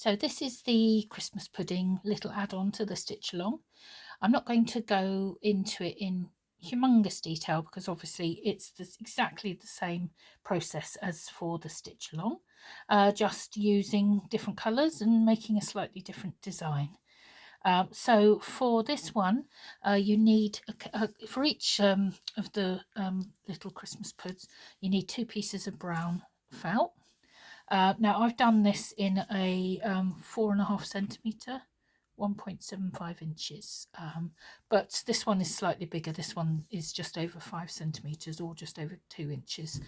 So this is the Christmas pudding little add-on to the stitch along. I'm not going to go into it in humongous detail because obviously it's exactly the same process as for the stitch along, just using different colours and making a slightly different design. So for this one, you need, for each of the little Christmas puds, you need 2 pieces of brown felt. Now I've done this in a 4.5 centimetre, 1.75 inches, but this one is slightly bigger. This one is just over 5 centimetres or just over 2 inches.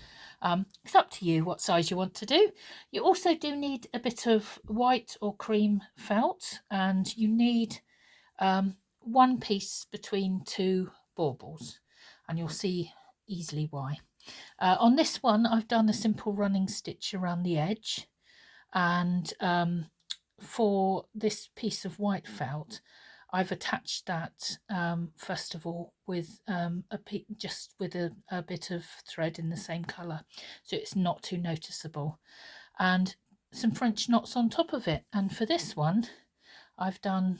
It's up to you what size you want to do. You also do need a bit of white or cream felt, and you need 1 piece between 2 baubles, and you'll see easily why. On this one, I've done a simple running stitch around the edge, and for this piece of white felt, I've attached that first of all with just with a bit of thread in the same colour, so it's not too noticeable, and some French knots on top of it. And for this one, I've done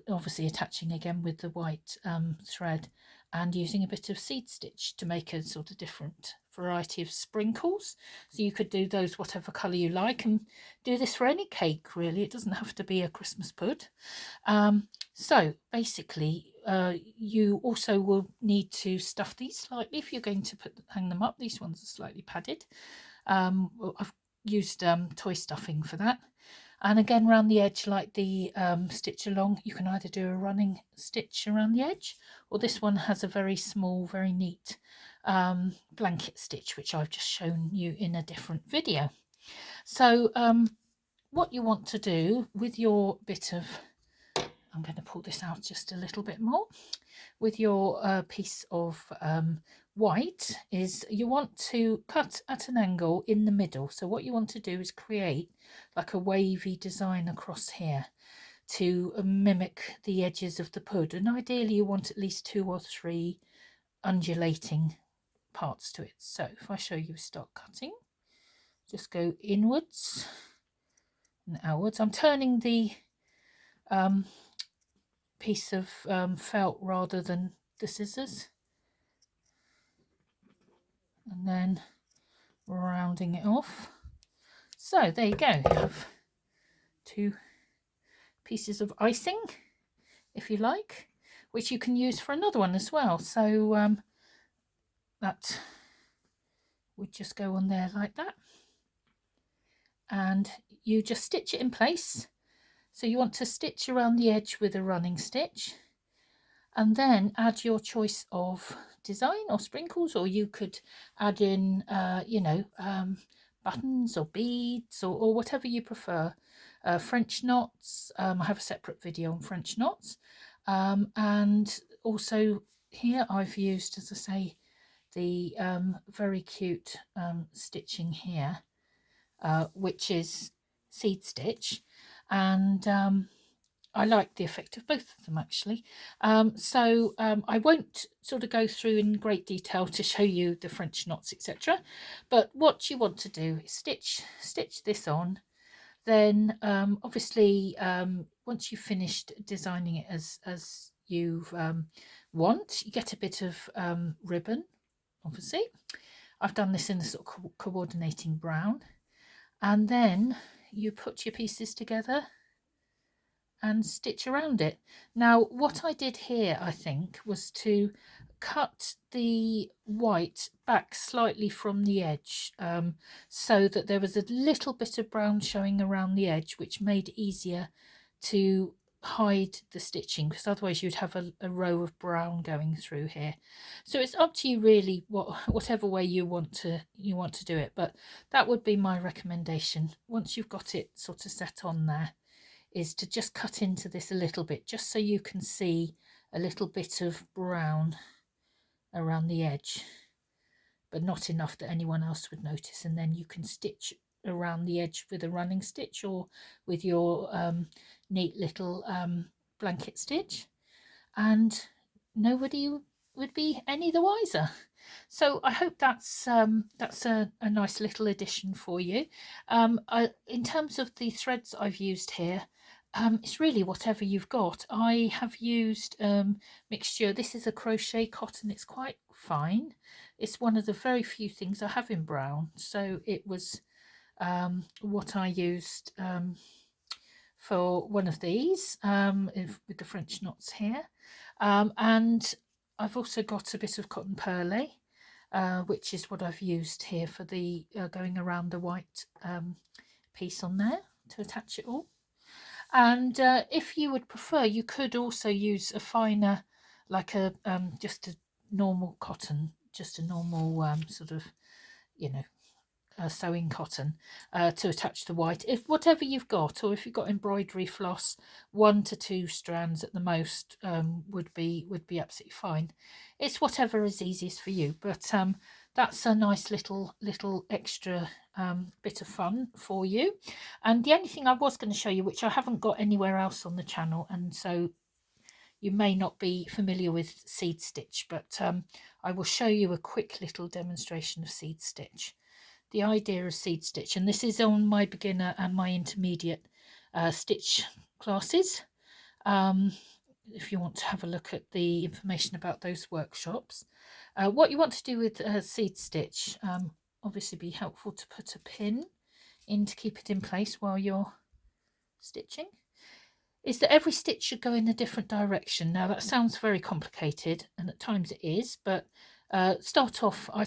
obviously attaching again with the white thread and using a bit of seed stitch to make a sort of different variety of sprinkles. So you could do those whatever colour you like, and do this for any cake really. It doesn't have to be a Christmas pud. So basically you also will need to stuff these slightly if you're going to hang them up. These ones are slightly padded. I've used toy stuffing for that. And again, around the edge, like the stitch along, you can either do a running stitch around the edge, or this one has a very small, very neat blanket stitch, which I've just shown you in a different video. So what you want to do with your bit of, I'm going to pull this out just a little bit more, with your piece of white, is you want to cut at an angle in the middle. So what you want to do is create like a wavy design across here to mimic the edges of the pud, and ideally you want at least 2 or 3 undulating parts to it. So if I show you, start cutting, just go inwards and outwards. I'm turning the piece of felt rather than the scissors, and then rounding it off. So there you go, you have 2 pieces of icing, if you like, which you can use for another one as well. So that would just go on there like that, and you just stitch it in place. So you want to stitch around the edge with a running stitch, and then add your choice of design or sprinkles, or you could add in buttons or beads, or whatever you prefer. French knots, I have a separate video on French knots, and also here I've used, as I say, the very cute stitching here, which is seed stitch, and I like the effect of both of them actually. I won't sort of go through in great detail to show you the French knots, etc. But what you want to do is stitch this on. Then obviously once you've finished designing it as you want, you get a bit of ribbon. Obviously I've done this in a sort of coordinating brown, and then you put your pieces together and stitch around it. Now what I did here, I think, was to cut the white back slightly from the edge, so that there was a little bit of brown showing around the edge, which made it easier to hide the stitching, because otherwise you'd have a row of brown going through here. So it's up to you really, whatever way you want to do it, but that would be my recommendation. Once you've got it sort of set on there, is to just cut into this a little bit, just so you can see a little bit of brown around the edge, but not enough that anyone else would notice. And then you can stitch around the edge with a running stitch, or with your neat little blanket stitch, and nobody would be any the wiser. So I hope that's a nice little addition for you. In terms of the threads I've used here, it's really whatever you've got. I have used mixture. This is a crochet cotton. It's quite fine. It's one of the very few things I have in brown. So it was what I used for one of these with the French knots here. And I've also got a bit of cotton pearly, which is what I've used here for the going around the white piece on there to attach it all. And if you would prefer, you could also use a finer, like a just a normal cotton, just a normal sort of, you know, sewing cotton to attach the white. If whatever you've got, or if you've got embroidery floss, 1 to 2 strands at the most would be absolutely fine. It's whatever is easiest for you, but that's a nice little extra bit of fun for you. And the only thing I was going to show you, which I haven't got anywhere else on the channel, and so you may not be familiar with seed stitch, but I will show you a quick little demonstration of seed stitch. The idea of seed stitch, and this is on my beginner and my intermediate stitch classes. If you want to have a look at the information about those workshops, what you want to do with seed stitch, obviously be helpful to put a pin in to keep it in place while you're stitching, is that every stitch should go in a different direction. Now that sounds very complicated, and at times it is, but I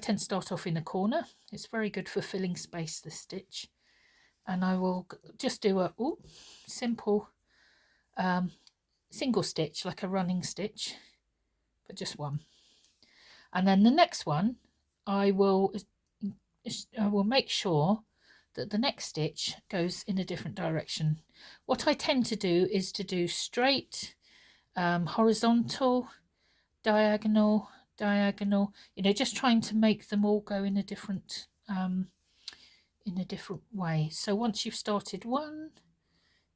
tend to start off in a corner. It's very good for filling space, this stitch. And I will just do a simple single stitch, like a running stitch, but just one. And then the next one, I will make sure that the next stitch goes in a different direction. What I tend to do is to do straight, horizontal, diagonal, just trying to make them all go in a different way. So once you've started one,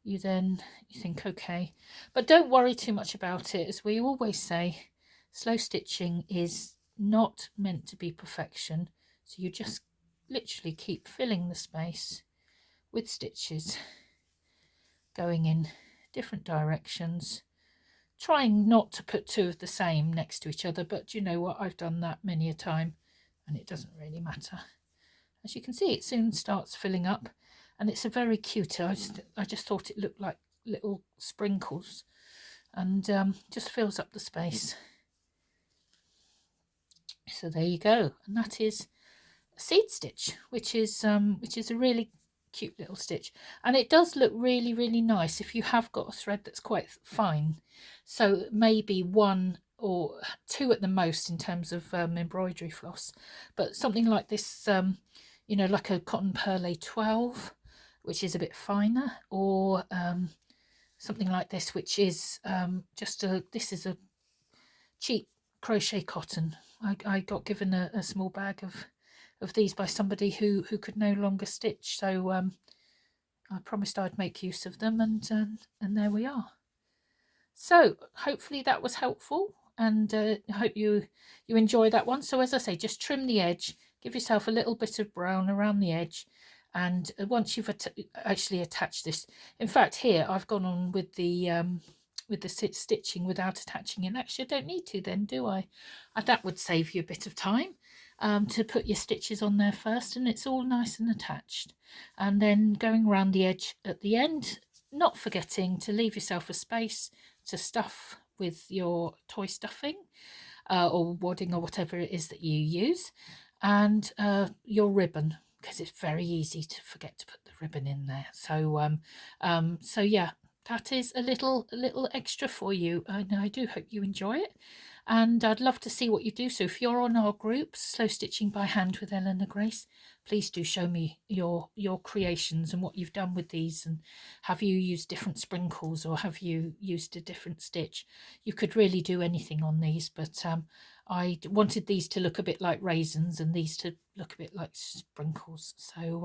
you think, okay, but don't worry too much about it. As we always say, slow stitching is not meant to be perfection, so you just literally keep filling the space with stitches going in different directions, trying not to put 2 of the same next to each other, but you know what, I've done that many a time and it doesn't really matter. As you can see, it soon starts filling up, and it's a very cute, I just thought it looked like little sprinkles, and just fills up the space. So there you go, and that is a seed stitch, which is a really cute little stitch, and it does look really, really nice if you have got a thread that's quite fine. So maybe 1 or 2 at the most in terms of embroidery floss, but something like this, you know, like a cotton pearly 12, which is a bit finer, or something like this, which is this is a cheap crochet cotton. I got given a small bag of these by somebody who could no longer stitch, so I promised I'd make use of them, and there we are. So hopefully that was helpful, and I hope you enjoy that one. So as I say, just trim the edge, give yourself a little bit of brown around the edge, and once you've actually attached this, in fact here I've gone on with the stitching without attaching it. Actually, I don't need to then, do I? That would save you a bit of time to put your stitches on there first, and it's all nice and attached. And then going around the edge at the end, not forgetting to leave yourself a space to stuff with your toy stuffing or wadding or whatever it is that you use, and your ribbon, because it's very easy to forget to put the ribbon in there. So so yeah, that is a little extra for you, and I do hope you enjoy it, and I'd love to see what you do. So if you're on our group, Slow Stitching by Hand with Eleanor Grace, please do show me your creations and what you've done with these, and have you used different sprinkles or have you used a different stitch? You could really do anything on these, but I wanted these to look a bit like raisins and these to look a bit like sprinkles. So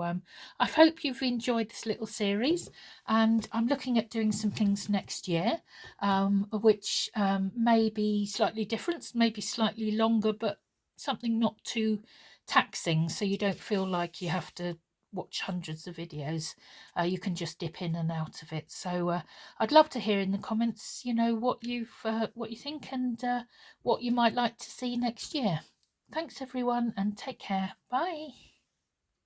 I hope you've enjoyed this little series, and I'm looking at doing some things next year, which may be slightly different, maybe slightly longer, but something not too taxing, so you don't feel like you have to watch hundreds of videos. You can just dip in and out of it. So I'd love to hear in the comments, what you think, and what you might like to see next year. Thanks everyone, and take care. Bye.